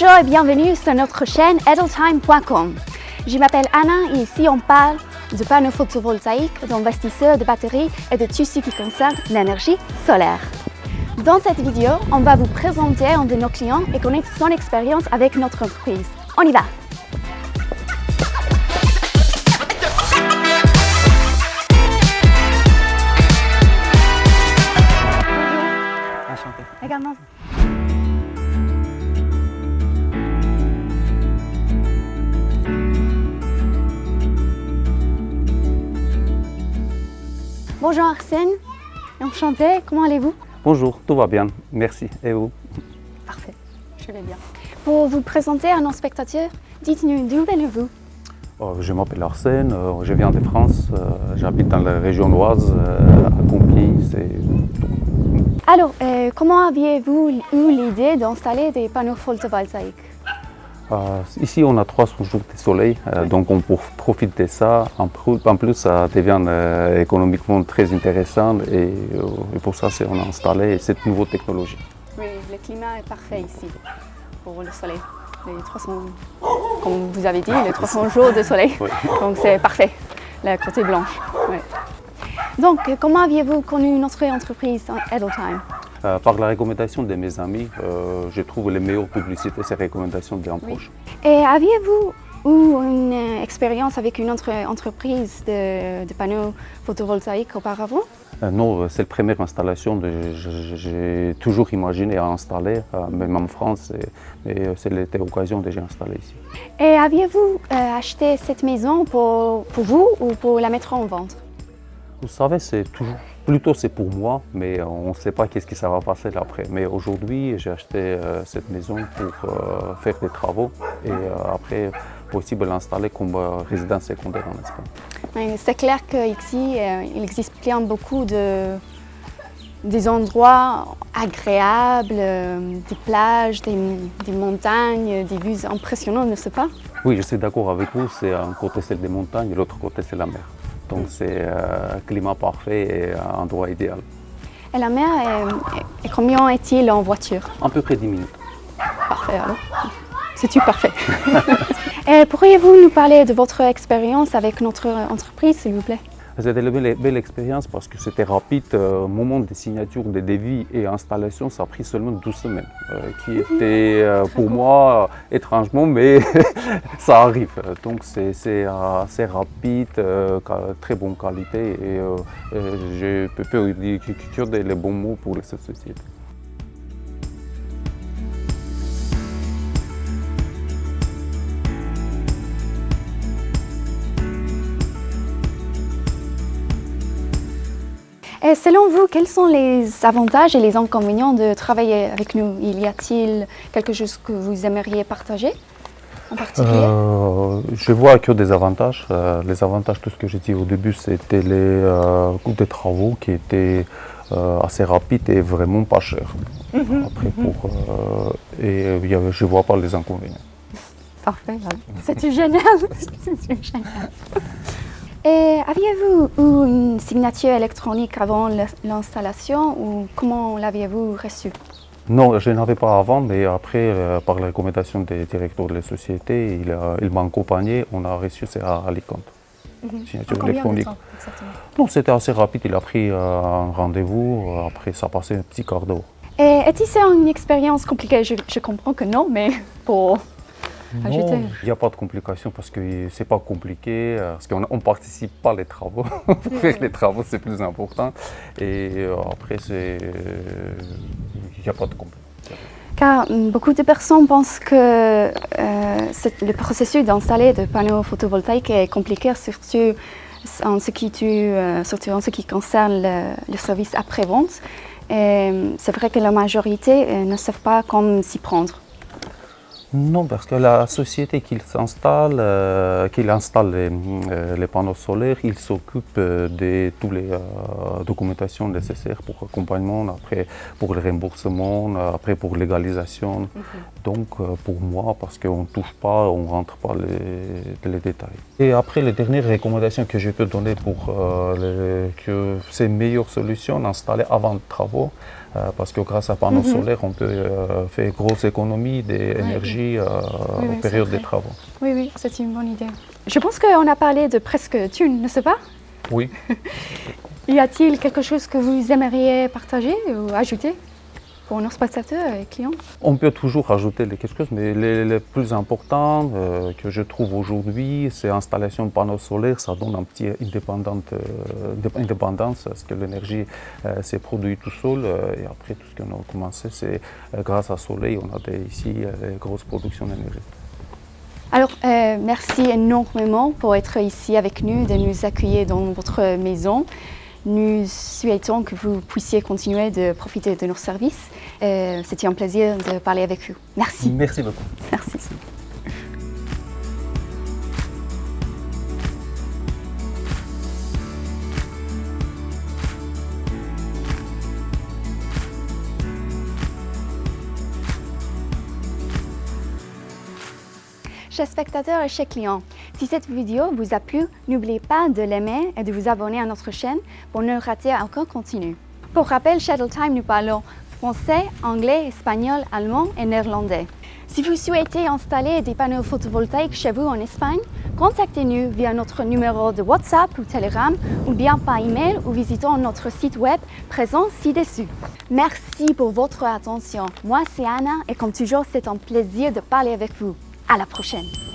Bonjour et bienvenue sur notre chaîne Edeltime.com. Je m'appelle Anna et ici on parle de panneaux photovoltaïques, d'investisseurs de batteries et de tout ce qui concerne l'énergie solaire. Dans cette vidéo, on va vous présenter un de nos clients et connaître son expérience avec notre entreprise. On y va! Enchanté. Également. Bonjour Arsène, enchanté, comment allez-vous? Bonjour, tout va bien, merci. Et vous? Parfait, je vais bien. Pour vous présenter à nos spectateurs, dites-nous d'où venez-vous? Je m'appelle Arsène, je viens de France, j'habite dans la région d'Oise, à Compiègne. Alors, comment aviez-vous eu l'idée d'installer des panneaux photovoltaïques? Ici, on a 300 jours de soleil, donc on profite de ça. En plus, ça devient économiquement très intéressant et pour ça, on a installé cette nouvelle technologie. Oui, le climat est parfait ici pour le soleil. Les 300, comme vous avez dit, les 300 jours de soleil, Oui. Donc c'est parfait, la côté blanche. Ouais. Donc, comment aviez-vous connu notre entreprise Edeltime? Par la recommandation de mes amis, je trouve les meilleures publicités, ces recommandations d'un proche. Et aviez-vous eu une expérience avec une autre entreprise de panneaux photovoltaïques auparavant? Non, c'est la première installation que j'ai toujours imaginé à installer, même en France, et c'est l'occasion que j'ai installé ici. Et aviez-vous acheté cette maison pour vous ou pour la mettre en vente? Vous savez, plutôt c'est pour moi, mais on ne sait pas qu'est-ce qui ça va passer après. Mais aujourd'hui, j'ai acheté cette maison pour faire des travaux et après, possible l'installer comme résidence secondaire en Espagne. C'est clair qu'ici, il existe plein beaucoup des endroits agréables, des plages, des montagnes, des vues impressionnantes, n'est-ce pas? Oui, je suis d'accord avec vous, c'est un côté c'est des montagnes et l'autre côté c'est la mer. Donc c'est un climat parfait et un endroit idéal. Et la mer, et combien est-il en voiture? À peu près 10 minutes. Parfait alors. C'est-tu parfait? Et pourriez-vous nous parler de votre expérience avec notre entreprise, s'il vous plaît? C'était une belle expérience parce que c'était rapide. Au moment de signature des devis et installation, ça a pris seulement 12 semaines, qui était pour moi étrangement, mais ça arrive. Donc c'est assez rapide, très bonne qualité et je peux dire que les bons mots pour cette société. Et selon vous, quels sont les avantages et les inconvénients de travailler avec nous? Y a-t-il quelque chose que vous aimeriez partager en particulier? Je vois que des avantages. Les avantages, tout ce que j'ai dit au début, c'était les coûts de travaux qui étaient assez rapides et vraiment pas chers. Après, je ne vois pas les inconvénients. Parfait, c'est génial. Et aviez-vous eu une signature électronique avant l'installation ou comment l'aviez-vous reçue? Non, je n'avais pas avant, mais après, par la recommandation des directeurs de la société, il m'a accompagné, on a reçu ça à Alicante. Signature Combien électronique. de temps exactement? Non, c'était assez rapide, il a pris un rendez-vous, après ça passait un petit quart d'heure. Et est-ce une expérience compliquée? Je comprends que non, mais pour ajouter. Non, il n'y a pas de complications parce que c'est pas compliqué, parce qu'on ne participe pas les travaux. Pour faire les travaux, c'est plus important. Et après, il n'y a pas de complications. Car beaucoup de personnes pensent que le processus d'installer des panneaux photovoltaïques est compliqué, surtout en ce qui concerne le service après-vente. C'est vrai que la majorité ne savent pas comment s'y prendre. Non, parce que la société qui installe les panneaux solaires, il s'occupe de toutes les documentations nécessaires pour l'accompagnement, après pour le remboursement, après pour l'égalisation. Donc pour moi, parce qu'on ne touche pas, on ne rentre pas les détails. Et après, les dernières recommandations que je peux donner pour que c'est une meilleure solution installée avant les travaux, parce que grâce à panneaux solaires, on peut faire grosse économie d'énergie l'énergie Oui, en période c'est des vrai. travaux. Oui, oui, c'est une bonne idée. Je pense qu'on a parlé de presque tout, n'est-ce pas? Oui. Y a-t-il quelque chose que vous aimeriez partager ou ajouter pour nos spectateurs et clients? On peut toujours ajouter quelque chose, mais les plus importants que je trouve aujourd'hui, c'est l'installation de panneaux solaires. Ça donne un petit indépendance, parce que l'énergie s'est produite tout seul. Et après, tout ce qu'on a commencé, c'est grâce au soleil, on a ici une grosse production d'énergie. Alors, merci énormément pour être ici avec nous, de nous accueillir dans votre maison. Nous souhaitons que vous puissiez continuer de profiter de nos services. C'était un plaisir de parler avec vous. Merci. Merci beaucoup. Merci. Chers spectateurs et chers clients, si cette vidéo vous a plu, n'oubliez pas de l'aimer et de vous abonner à notre chaîne pour ne rater aucun contenu. Pour rappel, Shuttle Time, nous parlons français, anglais, espagnol, allemand et néerlandais. Si vous souhaitez installer des panneaux photovoltaïques chez vous en Espagne, contactez-nous via notre numéro de WhatsApp ou Telegram ou bien par email ou visitant notre site web présent ci-dessus. Merci pour votre attention. Moi, c'est Anna et comme toujours, c'est un plaisir de parler avec vous. À la prochaine!